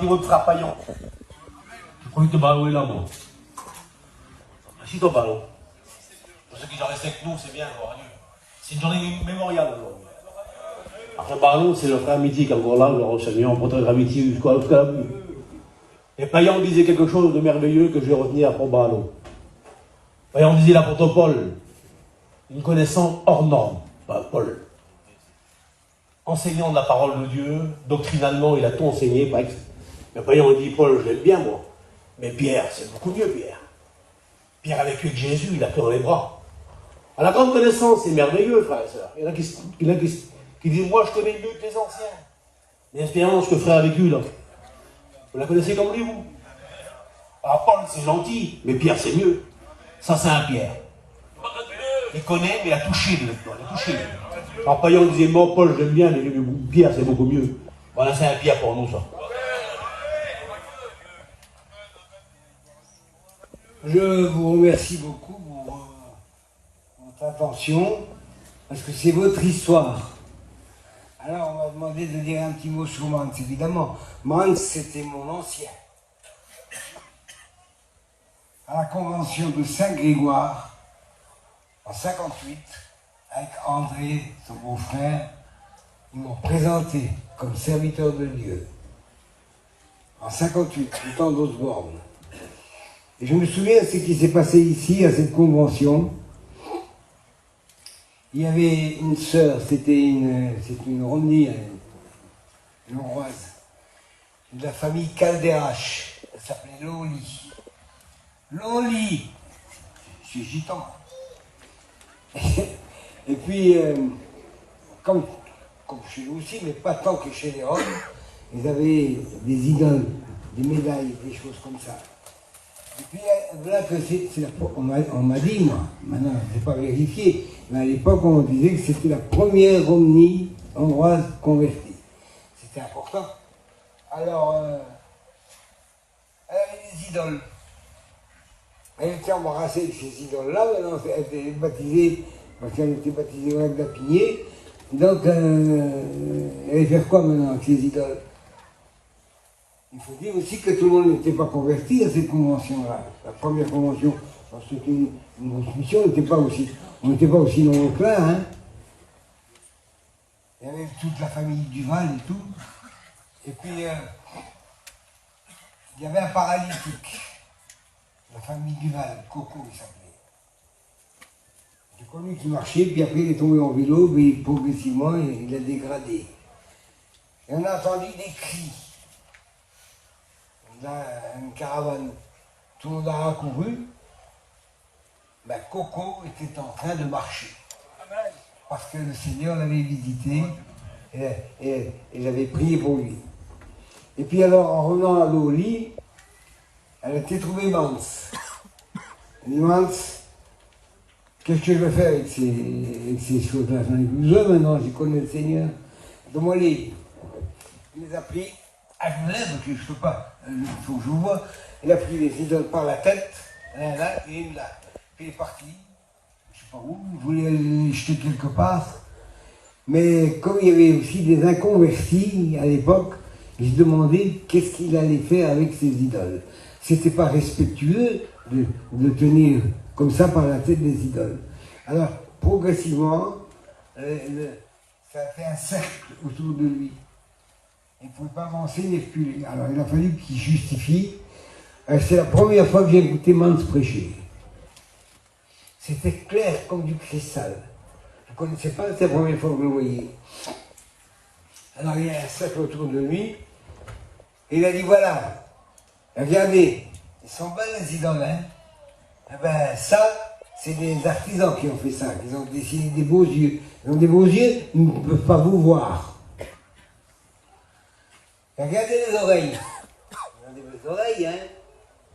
petit mot de frappaillant. Je profite de ballon là, moi. Assis-toi, ballon. Pour ceux qui sont restés avec nous, c'est bien, gloire à Dieu. C'est une journée mémoriale aujourd'hui. Après ballon, c'est le frère mythique encore là, le Seigneur, on porte notre amitié jusqu'à la bout. Et Payan disait quelque chose de merveilleux que j'ai retenu après ballon. Payan disait l'apôtre Paul, une connaissance hors norme, Paul. Enseignant de la parole de Dieu, doctrinalement, il a tout enseigné, par exemple. Mais Payan dit, Paul, je l'aime bien, moi. Mais Pierre, c'est beaucoup mieux, Pierre. Pierre a vécu avec Jésus, il a pris dans les bras. À la grande connaissance, c'est merveilleux, frères et sœurs. Il y en a qui disent, moi, je connais mieux que les anciens. L'expérience que frère a vécue, là. Vous la connaissez comme lui, vous? Alors, Paul, c'est gentil, mais Pierre, c'est mieux. Ça, c'est un Pierre. Il connaît, mais il a touché. Il a touché. Alors, Payan disait, moi, Paul, j'aime bien, mais Pierre, c'est beaucoup mieux. Voilà, c'est un Pierre pour nous, ça. Je vous remercie beaucoup pour votre attention, parce que c'est votre histoire. Alors, on m'a demandé de dire un petit mot sur Mans, évidemment. Mans, c'était mon ancien. À la convention de Saint-Grégoire, en 58, avec André, son beau-frère, ils m'ont présenté comme serviteur de Dieu. En 58, le temps d'Osborne. Et je me souviens de ce qui s'est passé ici, à cette convention. Il y avait une sœur, c'était une Romney, une hongroise, de la famille Calderache. Elle s'appelait Loli. Loli! Je suis gitan. Et puis, comme chez nous aussi, mais pas tant que chez les Roms, ils avaient des idoles, des médailles, des choses comme ça. Et puis voilà que on m'a dit, moi, maintenant je n'ai pas vérifié, mais à l'époque on disait que c'était la première Romney hongroise convertie. C'était important. Alors, elle avait des idoles. Elle était embarrassée de ces idoles-là, maintenant elle était baptisée, parce qu'elle était baptisée au lac d'Apigné. Donc, elle allait faire quoi maintenant avec ces idoles? Il faut dire aussi que tout le monde n'était pas converti à cette convention-là. La première convention, c'était une grosse mission, on n'était pas aussi nombreux que là. Hein. Il y avait toute la famille Duval et tout. Et puis, il y avait un paralytique. La famille Duval, Coco, il s'appelait. J'ai connu qui marchait, puis après il est tombé en vélo, mais progressivement il a dégradé. Et on a entendu des cris. Une caravane, tout le monde a accouru, ben Coco était en train de marcher. Parce que le Seigneur l'avait visité et l'avait prié pour lui. Et puis alors, en revenant à Loli, elle était trouvée Mans. Elle dit, Mans, qu'est-ce que je vais faire avec ces choses-là? J'en ai plus besoin maintenant, je connais le Seigneur. Donne-moi-les. Il les a pris. Ah, je me lève, parce que je ne peux pas, il faut que je vous vois. Il a pris les idoles par la tête, là, et une là. Puis il est parti, je ne sais pas où, il voulait les jeter quelque part. Mais comme il y avait aussi des inconvertis à l'époque, il se demandait qu'est-ce qu'il allait faire avec ces idoles. C'était pas respectueux de tenir comme ça par la tête des idoles. Alors, progressivement, ça a fait un cercle autour de lui. Il ne pouvait pas avancer ni reculer. Alors il a fallu qu'il justifie. C'est la première fois que j'ai écouté Mans prêcher. C'était clair comme du cristal. Je ne connaissais pas, c'était la première fois que je le voyais. Alors il y a un cercle autour de lui. Et il a dit, voilà, regardez, ils sont belles les idoles, hein. Eh ben ça, c'est des artisans qui ont fait ça, qui ont dessiné des beaux yeux. Ils ont des beaux yeux, ils ne peuvent pas vous voir. Regardez les oreilles. Regardez les oreilles, hein.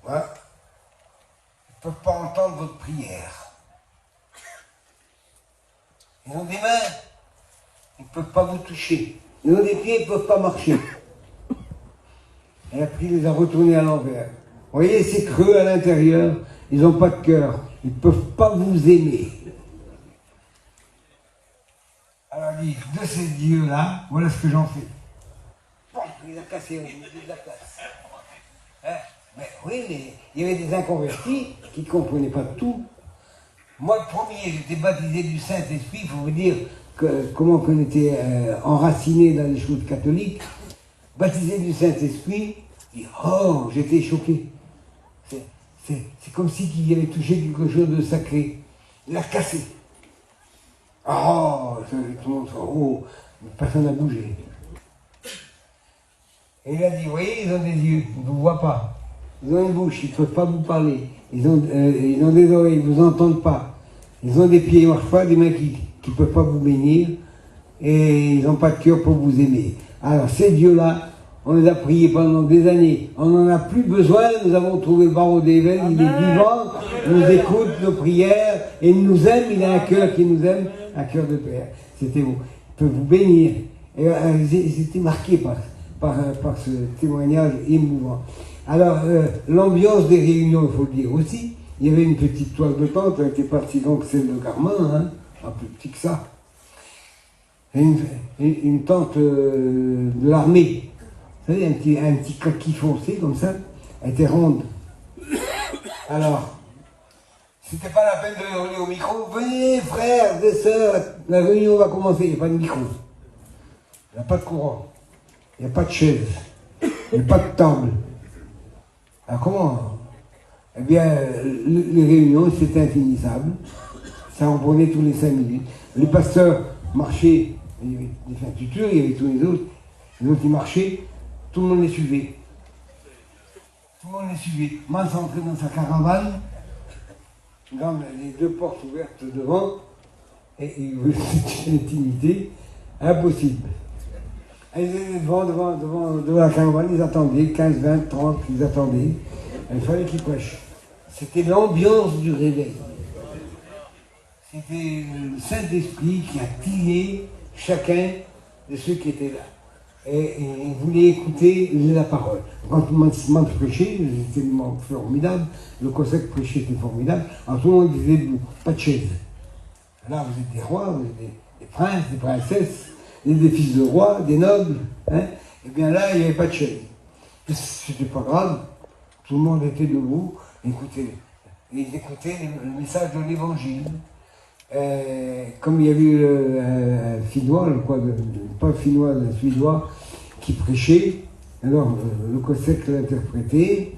Voilà. Ils ne peuvent pas entendre votre prière. Ils ont des mains. Ils ne peuvent pas vous toucher. Ils ont des pieds, ils ne peuvent pas marcher. Et après, il les a retournés à l'envers. Vous voyez, c'est creux à l'intérieur. Ils n'ont pas de cœur. Ils ne peuvent pas vous aimer. Alors, il dit, de ces dieux-là, voilà ce que j'en fais. Il les a cassés, on a de la place. Hein? Mais oui, mais il y avait des inconvertis qui ne comprenaient pas tout. Moi, le premier, j'étais baptisé du Saint-Esprit, il faut vous dire comment on était enraciné dans les choses catholiques. Baptisé du Saint-Esprit, oh, j'étais choqué. C'est comme si il avait touché quelque chose de sacré. Il l'a cassé. Oh, tout le monde, oh, personne n'a bougé. Et il a dit, vous voyez, ils ont des yeux, ils ne vous voient pas. Ils ont une bouche, ils ne peuvent pas vous parler. Ils ont des oreilles, ils ne vous entendent pas. Ils ont des pieds, ils ne marchent pas, des mains qui ne peuvent pas vous bénir. Et ils n'ont pas de cœur pour vous aimer. Alors ces dieux-là, on les a priés pendant des années. On n'en a plus besoin, nous avons trouvé le barreau d'Ével, il est vivant, il nous écoute nos prières, et il nous aime, il a un cœur qui nous aime, un cœur de père. C'était beau. Il peut vous bénir. Et ils étaient marqués par ce témoignage émouvant. Alors, l'ambiance des réunions, il faut le dire aussi. Il y avait une petite toile de tente, elle n'était pas si grande que celle de Carmin, hein, pas plus petit que ça. Une tente de l'armée. Vous savez, un petit kaki foncé comme ça, elle était ronde. Alors, c'était pas la peine de hurler au micro. Venez, frères et sœurs, la réunion va commencer. Il n'y a pas de micro. Il n'y a pas de courant. Il n'y a pas de chaise. Il n'y a pas de table. Alors comment? Eh bien, les réunions, c'était infinissable. Ça en prenait tous les 5 minutes. Les pasteurs marchaient, il y avait des instituteurs, il y avait tous les autres ils marchaient, tout le monde les suivait. Tout le monde les suivait. Mans entrait dans sa caravane, dans les 2 portes ouvertes devant, et c'était une intimité impossible. Ils étaient devant la caravane, ils attendaient, 15, 20, 30, ils attendaient. Il fallait qu'ils prêchent. C'était l'ambiance du réveil. C'était le Saint-Esprit qui a tiré chacun de ceux qui étaient là. Et il voulait écouter la parole. Quand Mans prêchait, c'était formidable. Le Cossack prêchait, c'était formidable. Alors tout le monde disait debout, pas de chaise. Là, vous êtes des rois, vous êtes des princes, des princesses, des fils de rois, des nobles. Hein. Et bien là, il n'y avait pas de chaise. C'était pas grave. Tout le monde était debout, écoutez. Ils écoutaient le message de l'Évangile. Comme il y avait un Finnois, pas Finnois, un Suédois, qui prêchait, alors le Cossack l'interprétait,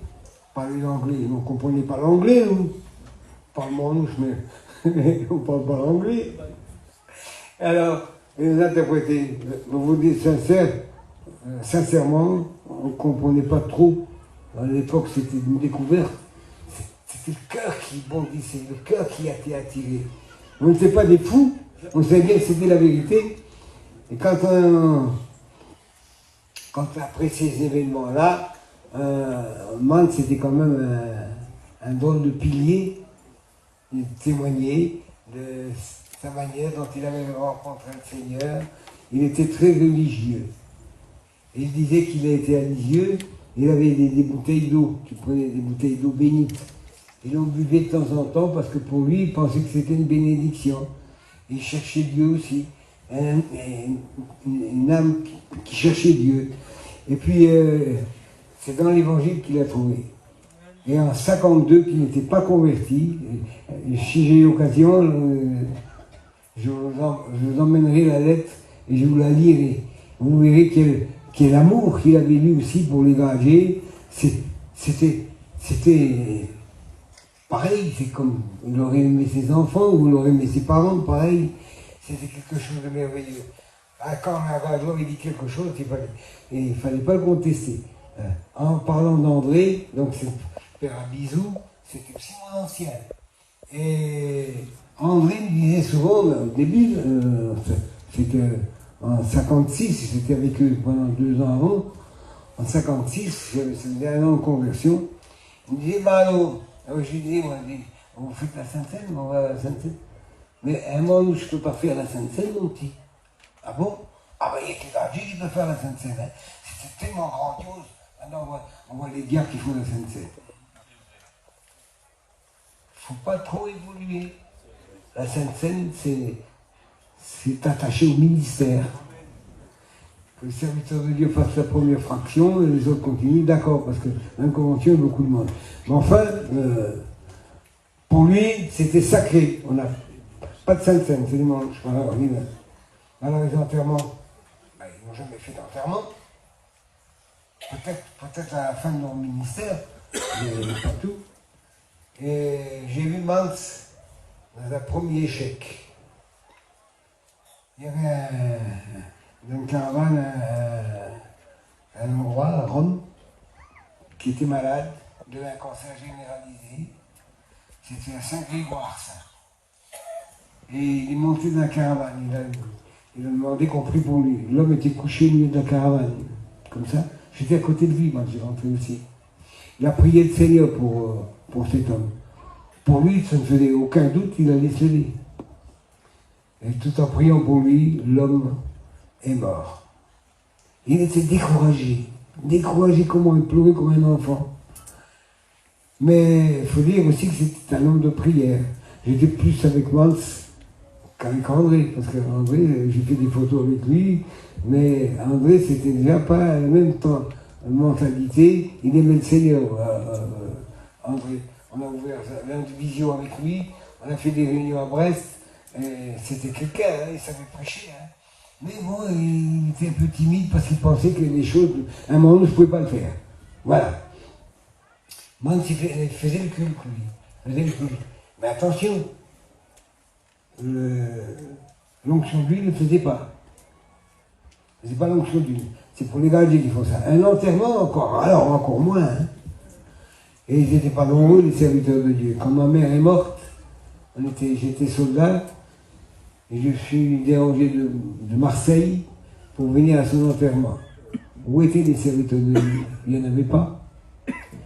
parlait l'anglais, on ne comprenait pas l'anglais, nous. On parle manouche, mais on ne parle pas l'anglais. Alors, ils interprétaient, vous dites sincèrement, on ne comprenait pas trop. À l'époque, c'était une découverte. C'était le cœur qui bondissait, le cœur qui a été attiré. On n'était pas des fous, on savait bien que c'était la vérité. Et quand après ces événements-là, Mans était quand même un drôle de pilier. Il témoignait de sa manière dont il avait rencontré le Seigneur. Il était très religieux. Et il disait qu'il a été à Lisieux, il avait des bouteilles d'eau, qu'il prenait des bouteilles d'eau bénites. Il en buvait de temps en temps parce que pour lui, il pensait que c'était une bénédiction. Il cherchait Dieu aussi, une âme qui cherchait Dieu. Et puis, c'est dans l'Évangile qu'il a trouvé. Et en 52, qu'il n'était pas converti, si j'ai l'occasion, je vous emmènerai la lettre et je vous la lirai. Vous verrez quel amour qu'il avait lui aussi pour les âgés. C'était pareil, c'est comme il aurait aimé ses enfants, ou il aurait aimé ses parents, pareil. C'était quelque chose de merveilleux. Quand Ravageau avait dit quelque chose, il ne fallait pas le contester. En parlant d'André, donc c'est Père Abizou, c'était aussi mon ancien. Et André me disait souvent, au début, c'était en 56, c'était avec eux pendant 2 ans avant, en 56, c'était 1 an de conversion, il me disait, alors je lui disais, vous faites la Sainte-Seine, on va à la Sainte-Seine. Mais à un moment où je ne peux pas faire la Sainte-Seine, mon petit. Ah bon? Ah ben il y a que l'âgé qui peut faire la Sainte-Seine. Hein. C'est tellement grandiose. Maintenant on voit les gars qui font la Sainte-Seine. Il ne faut pas trop évoluer. La Sainte-Seine, c'est attaché au ministère. que le serviteur de Dieu fasse la première fraction et les autres continuent, d'accord, parce que un convention, il y a beaucoup de monde. Mais enfin, pour lui, c'était sacré. On n'a pas de Sainte-Seine, c'est dimanche. Alors, les enterrements, ben, ils n'ont jamais fait d'enterrement. Peut-être à la fin de leur ministère, mais pas tout. Et j'ai vu Mans dans un premier échec. Il y avait dans une caravane un endroit, à Rome, qui était malade, de un cancer généralisé. C'était à Saint-Grégoire, ça. Et il est monté dans la caravane. Il a demandé qu'on prie pour lui. L'homme était couché au milieu de la caravane, comme ça. J'étais à côté de lui, moi, j'ai rentré aussi. Il a prié le Seigneur pour cet homme. Pour lui, ça ne faisait aucun doute qu'il allait se lever. Et tout en priant pour lui, l'homme est mort. Il était découragé. Découragé comment il pleurait comme un enfant. Mais il faut dire aussi que c'était un homme de prière. J'étais plus avec Mans qu'avec André, parce qu'André, j'ai fait des photos avec lui, mais André, c'était déjà pas la même mentalité. Il aimait le Seigneur, André. On a ouvert l'indivision avec lui, on a fait des réunions à Brest, et c'était quelqu'un, hein, il savait prêcher. Hein. Mais bon, il était un peu timide parce qu'il pensait que les choses, à un moment, je ne pouvais pas le faire. Voilà. Mans, il faisait le culte, lui. Il faisait le culte. Mais attention, l'onction d'huile ne le faisait pas. Il ne faisait pas l'onction d'huile. C'est pour les gardés qui font ça. Un enterrement, encore moins. Hein. Et ils n'étaient pas nombreux, les serviteurs de Dieu. Quand ma mère est morte, j'étais soldat, et je suis dérangé de Marseille pour venir à son enterrement. Où étaient les serviteurs de Dieu? Il n'y en avait pas.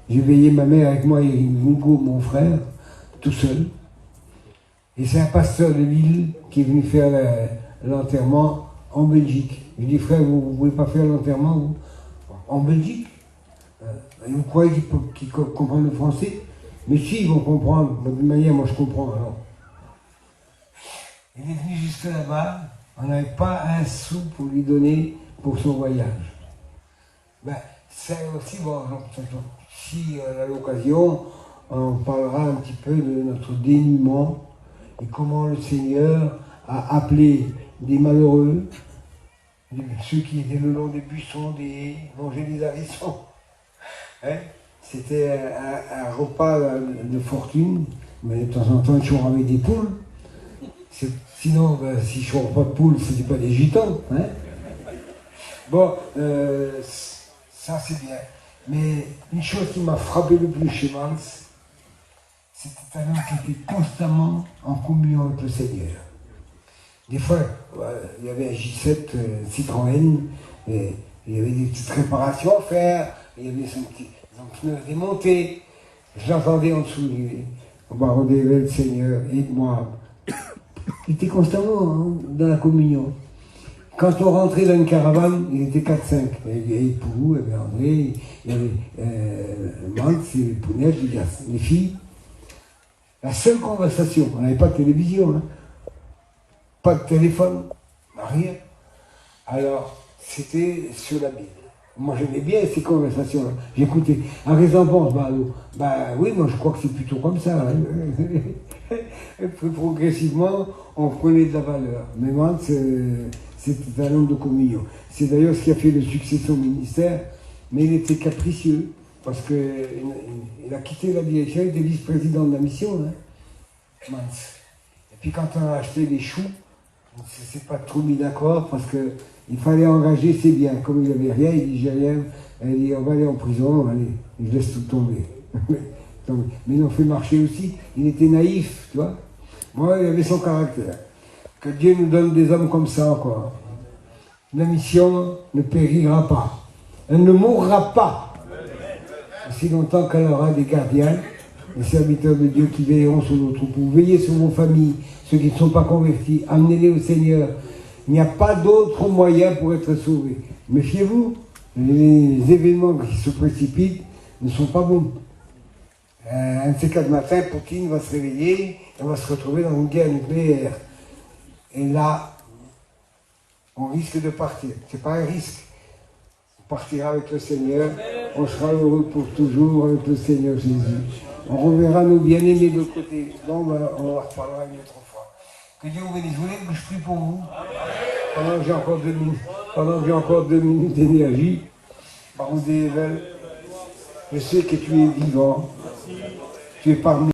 J'ai veillé ma mère avec moi et Nico, mon frère, tout seul. Et c'est un pasteur de Lille qui est venu faire l'enterrement en Belgique. Je dis, frère, vous ne pouvez pas faire l'enterrement en Belgique? Et vous croyez qu'ils comprennent le français? Mais si, ils vont comprendre. De toute manière, moi je comprends. Alors. Il est venu jusque là-bas, on n'avait pas un sou pour lui donner pour son voyage. Ben, c'est aussi, bon, si on a l'occasion, on parlera un petit peu de notre dénuement et comment le Seigneur a appelé des malheureux, ceux qui étaient le long des buissons, des manger des harissons. Hein? C'était un repas de fortune, mais de temps en temps, toujours avec des poules. Sinon, ben, si je ne pas de poules, ce n'était pas des gitans. Hein? Bon, ça c'est bien. Mais une chose qui m'a frappé le plus chez Mans, c'était un homme qui était constamment en communion avec le Seigneur. Des fois, il y avait un J7 Citroën, et il y avait des petites réparations à faire, il y avait son pneu démonté. Je l'entendais en dessous, on va redéver le Seigneur, aide-moi. Il était constamment dans la communion. Quand on rentrait dans une caravane, il était 4-5. Il y avait Poulou, il y avait André, il y avait Mans, il y avait Pounette, les filles. La seule conversation, on n'avait pas de télévision, hein. Pas de téléphone, rien. Alors, c'était sur la Bible. Moi, j'aimais bien ces conversations-là. J'écoutais. À raison pense, oui, moi, je crois que c'est plutôt comme ça. Hein. Et puis, progressivement, on prenait de la valeur. Mais moi, c'était un homme de communion. C'est d'ailleurs ce qui a fait le succès de son ministère, mais il était capricieux, parce qu'il a quitté la direction, il était vice-président de la mission. Hein. Mans. Et puis, quand on a acheté les choux, on ne s'est pas trop mis d'accord, parce qu'il fallait engager ses biens. Comme il n'avait rien, il dit, j'ai rien. Il dit, on va aller en prison, allez, je laisse tout tomber. Mais il en fait marcher aussi. Il était naïf, tu vois. Moi, il avait son caractère. Que Dieu nous donne des hommes comme ça encore. La mission ne périra pas. Elle ne mourra pas. Aussi longtemps qu'elle aura des gardiens, des serviteurs de Dieu qui veilleront sur nos troupeaux. Veillez sur vos familles, ceux qui ne sont pas convertis. Amenez-les au Seigneur. Il n'y a pas d'autre moyen pour être sauvé. Méfiez-vous. Les événements qui se précipitent ne sont pas bons. Un de ces quatre matins, Poutine va se réveiller et va se retrouver dans une guerre nucléaire. Et là, on risque de partir. C'est pas un risque. On partira avec le Seigneur, on sera heureux pour toujours avec le Seigneur Jésus. On reverra nos bien-aimés de l'autre côté. Bon, ben, on en reparlera une autre fois. Que Dieu vous bénisse. Vous voulez que je prie pour vous? Pendant que j'ai encore 2 minutes d'énergie, Baroudé Evel, je sais que tu es vivant. Tu es parmi